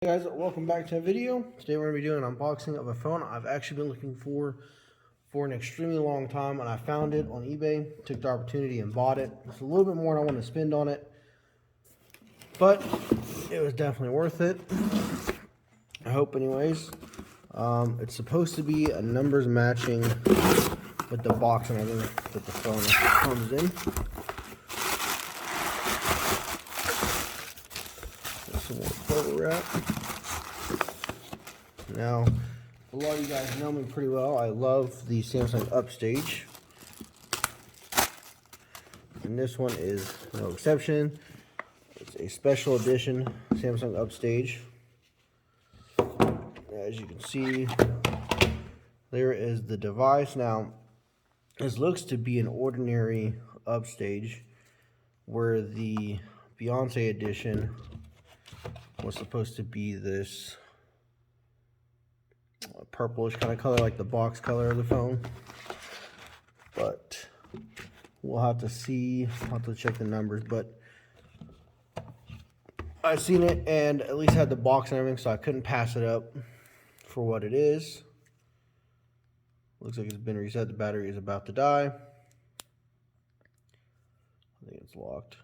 Hey guys, welcome back to a video. Today we're going to be doing an unboxing of a phone I've actually been looking for an extremely long time, and I found it on eBay, took the opportunity and bought it. It's a little bit more than I want to spend on it, but it was definitely worth it. I hope anyways. It's supposed to be a numbers matching with the box and everything that the phone comes in. Some more bubble wrap. Now, a lot of you guys know me pretty well. I love the Samsung Upstage, and this one is no exception. It's a special edition Samsung Upstage. As you can see, there is the device. Now, this looks to be an ordinary Upstage, where the Beyoncé edition was supposed to be this purplish kind of color, like the box color of the phone. But we'll have to see. I'll have to check the numbers, but I've seen it and at least had the box and everything, so I couldn't pass it up for what it is. Looks like it's been reset. The battery is about to die. I think it's locked.